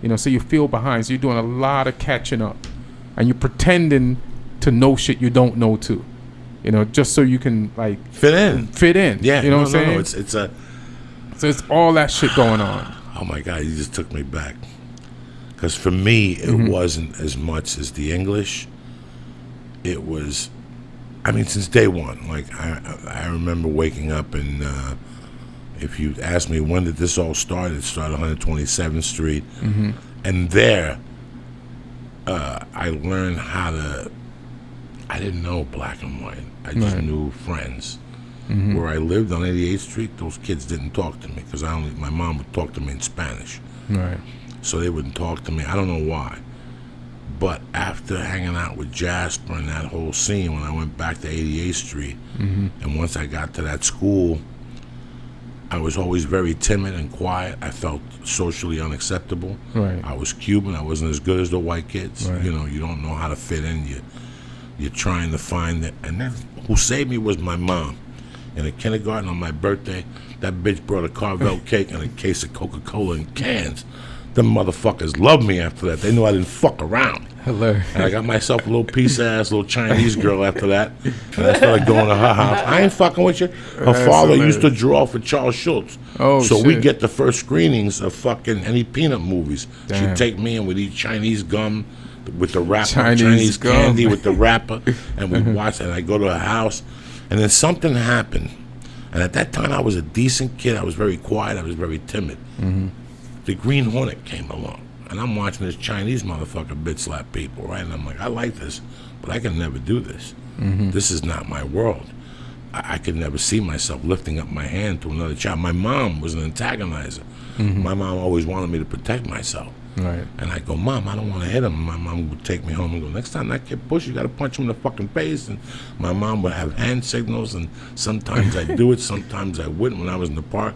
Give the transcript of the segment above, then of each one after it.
You know, so you feel behind. So you're doing a lot of catching up, and you're pretending to know shit you don't know too. You know, just so you can like fit in. Yeah, you know what I'm saying? No, it's a. So it's all that shit going on. Oh my God, you just took me back. Because for me, it wasn't as much as the English. It was, I mean, since day one. Like I remember waking up and if you ask me when did this all start, it started 127th Street, and there I learned how to. I didn't know black and white. I just knew friends. Where I lived on 88th Street, those kids didn't talk to me because my mom would talk to me in Spanish. Right. So they wouldn't talk to me. I don't know why. But after hanging out with Jasper and that whole scene, when I went back to 88th Street, and once I got to that school, I was always very timid and quiet. I felt socially unacceptable. Right. I was Cuban. I wasn't as good as the white kids. Right. You know, you don't know how to fit in. You're trying to find it. And then who saved me was my mom. In a kindergarten on my birthday, that bitch brought a Carvel cake and a case of Coca-Cola in cans. Them motherfuckers loved me after that. They knew I didn't fuck around. Hilarious. And I got myself a little piece-ass little Chinese girl after that. And I started going to her house. I ain't fucking with you. Her father used to draw for Charles Schultz. Oh, so shit. we get the first screenings of fucking any Peanut movies. Damn. She'd take me and we'd eat Chinese gum with the wrapper, Chinese gum. candy with the wrapper, and we'd watch it. And I'd go to her house, and then something happened. And at that time, I was a decent kid. I was very quiet. I was very timid. The Green Hornet came along, and I'm watching this Chinese motherfucker bitch slap people, right? And I'm like, I like this, but I can never do this. This is not my world. I could never see myself lifting up my hand to another child. My mom was an antagonizer. My mom always wanted me to protect myself. Right. And I go, Mom, I don't want to hit him. My mom would take me home and go, next time that kid push, you got to punch him in the fucking face. And my mom would have hand signals, and sometimes I'd do it, sometimes I wouldn't when I was in the park.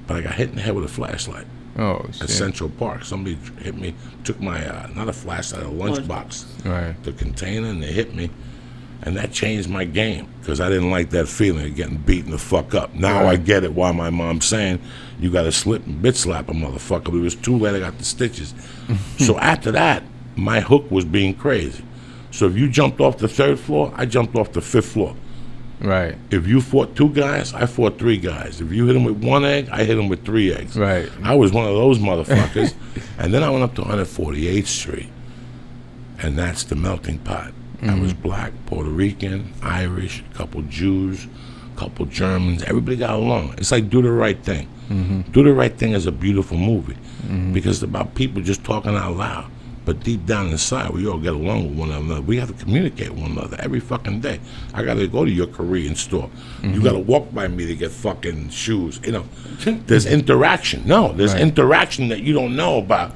But I got hit in the head with a flashlight. Oh, shit. At Central Park. Somebody hit me, took my, not a flashlight, a lunchbox. Right. The container, and they hit me. And that changed my game because I didn't like that feeling of getting beaten the fuck up. Now I get it why my mom's saying you got to slip and bitch slap a motherfucker. But it was too late. I got the stitches. So after that, my hook was being crazy. So if you jumped off the 3rd floor, I jumped off the 5th floor. Right. If you fought 2 guys, I fought 3 guys. If you hit them with 1 egg, I hit them with 3 eggs. Right. I was one of those motherfuckers. And then I went up to 148th Street. And that's the melting pot. I was black, Puerto Rican, Irish, a couple Jews, a couple Germans. Everybody got along. It's like Do the Right Thing. Do the Right Thing is a beautiful movie because it's about people just talking out loud. But deep down inside, we all get along with one another. We have to communicate with one another every fucking day. I got to go to your Korean store. You got to walk by me to get fucking shoes. You know, there's interaction. No, there's interaction that you don't know about.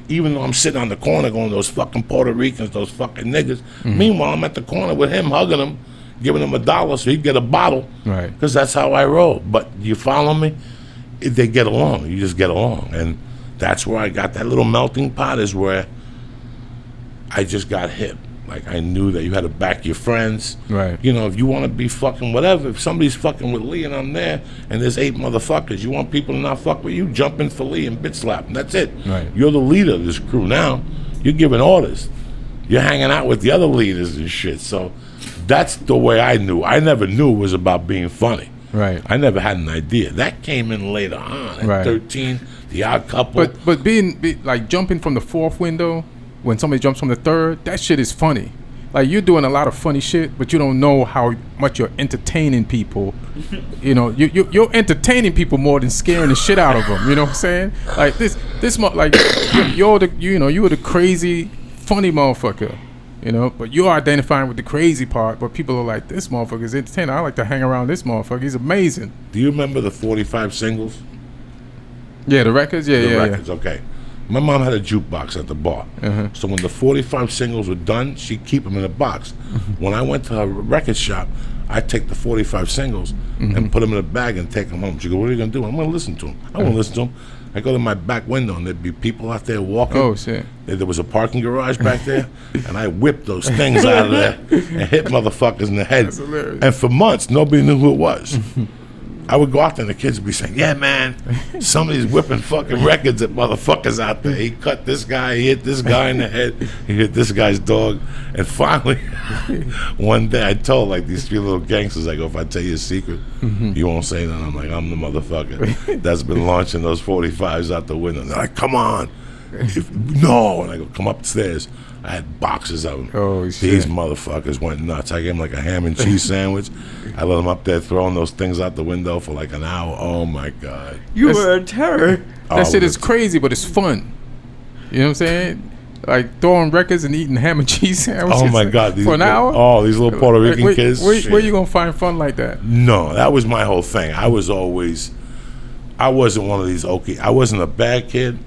Even though I'm sitting on the corner going, those fucking Puerto Ricans, those fucking niggas. Meanwhile, I'm at the corner with him, hugging him, giving him $1 so he'd get a bottle. Right. Because that's how I roll. But you follow me? They get along. You just get along. And that's where I got that little melting pot is where I just got hit. Like, I knew that you had to back your friends. Right. You know, if you want to be fucking whatever, if somebody's fucking with Lee and I'm there and there's 8 motherfuckers, you want people to not fuck with you, jump in for Lee and bitch slap him. That's it. Right. You're the leader of this crew now. You're giving orders. You're hanging out with the other leaders and shit. So that's the way I knew. I never knew it was about being funny. Right. I never had an idea. That came in later on at 13, The Odd Couple. But like jumping from the 4th window when somebody jumps from the 3rd, that shit is funny. Like, you're doing a lot of funny shit, but you don't know how much you're entertaining people. You know, you're entertaining people more than scaring the shit out of them. You know what I'm saying? Like like you were the crazy, funny motherfucker. You know, but you're identifying with the crazy part. But people are like, this motherfucker's entertaining. I like to hang around this motherfucker. He's amazing. Do you remember the 45 singles? Yeah, the records. Yeah, the records. Okay. My mom had a jukebox at the bar. So when the 45 singles were done, she'd keep them in a box. When I went to her record shop, I'd take the 45 singles and put them in a bag and take them home. She go, what are you going to do? I'm going to listen to them. I won't listen to them. I go to my back window and there'd be people out there walking. Oh, shit. There was a parking garage back there, and I whipped those things out of there and hit motherfuckers in the head. That's hilarious. And for months, nobody knew who it was. I would go out there and the kids would be saying, yeah, man, somebody's whipping fucking records at motherfuckers out there. He cut this guy, he hit this guy in the head, he hit this guy's dog. And finally, one day I told like these 3 little gangsters, I go, if I tell you a secret, you won't say nothing. I'm like, I'm the motherfucker that's been launching those 45s out the window. And they're like, come on. No. And I go, come upstairs. I had boxes of them. Oh, shit. These motherfuckers went nuts. I gave them like a ham and cheese sandwich. I let them up there throwing those things out the window for like an hour. Oh my God. You were a terror. That shit is crazy, but it's fun. You know what I'm saying? Like throwing records and eating ham and cheese sandwiches. Oh my God. For an hour? Oh, these little Puerto Rican kids. Where you going to find fun like that? No, that was my whole thing. I wasn't one of these, I wasn't a bad kid.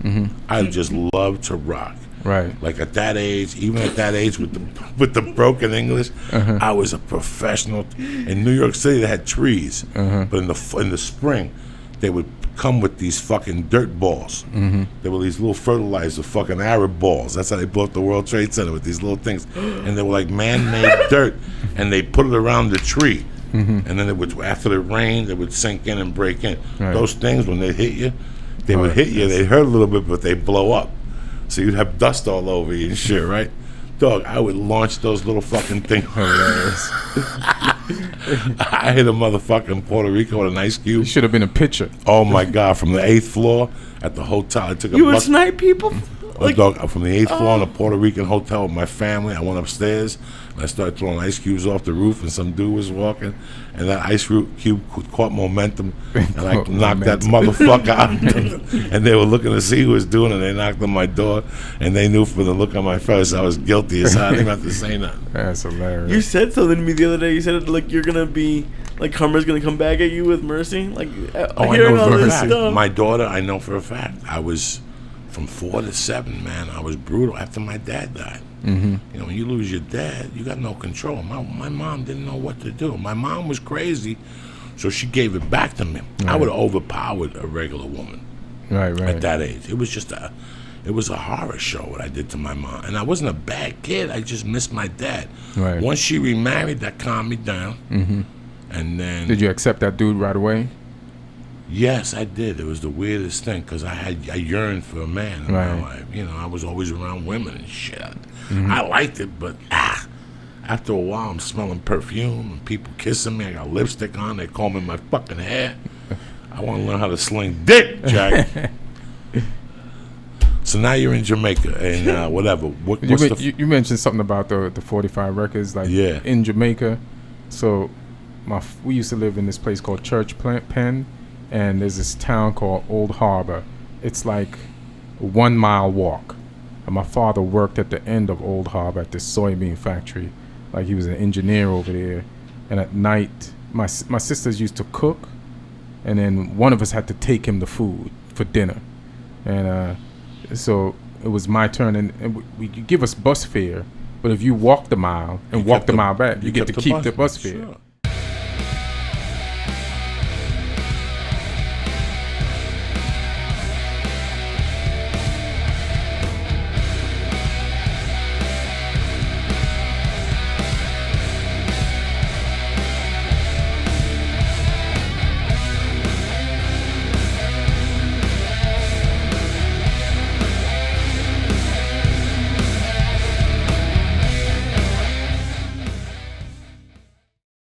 I just loved to rock. Right. Like at that age, even at that age with the broken English, I was a professional. In New York City, they had trees, but in the spring, they would come with these fucking dirt balls. They were these little fertilizer fucking Arab balls. That's how they built the World Trade Center, with these little things, and they were like man-made dirt, and they put it around the tree, and then it would, after it rained, it would sink in and break in. Right. Those things, when they hit you, they would hit you. They hurt a little bit, but they blow up. So you'd have dust all over you and shit, right? Dog, I would launch those little fucking things. Hilarious. I hit a motherfucking Puerto Rico with an ice cube. You should have been a pitcher. Oh my God! From the 8th floor at the hotel, I took a You would bus. snipe people? Like, dog, from the 8th floor in a Puerto Rican hotel with my family. I went upstairs and I started throwing ice cubes off the roof, and some dude was walking, and that ice cube caught momentum, and I knocked that motherfucker out. And they were looking to see who was doing it. They knocked on my door, and they knew from the look on my face I was guilty as hell. I didn't have to say nothing. That's hilarious. You said something to me the other day. You said like you're gonna be like karma's gonna come back at you with mercy. Like I hearing know all for a this fact. stuff. My daughter, I know for a fact. I was from 4 to 7, man. I was brutal after my dad died. You know, when you lose your dad, you got no control. My mom didn't know what to do. My mom was crazy, so she gave it back to me. Right. I would have overpowered a regular woman. Right. At that age. It was just it was a horror show what I did to my mom. And I wasn't a bad kid. I just missed my dad. Right. Once she remarried, that calmed me down. And then... Did you accept that dude right away? Yes, I did. It was the weirdest thing because I yearned for a man in my life. You know, I was always around women and shit. I liked it, but after a while, I'm smelling perfume and people kissing me. I got lipstick on. They combing my fucking hair. I want to learn how to sling dick, Jack. So now you're in Jamaica and whatever. You mentioned something about the 45 records, like in Jamaica. So we used to live in this place called Church Pen. And there's this town called Old Harbor. It's like a 1 mile walk. And my father worked at the end of Old Harbor at this soybean factory. Like he was an engineer over there. And at night, my sisters used to cook. And then one of us had to take him the food for dinner. And so it was my turn. And we give us bus fare. But if you walk the mile and walk the mile back, you get to keep the bus fare. Sure.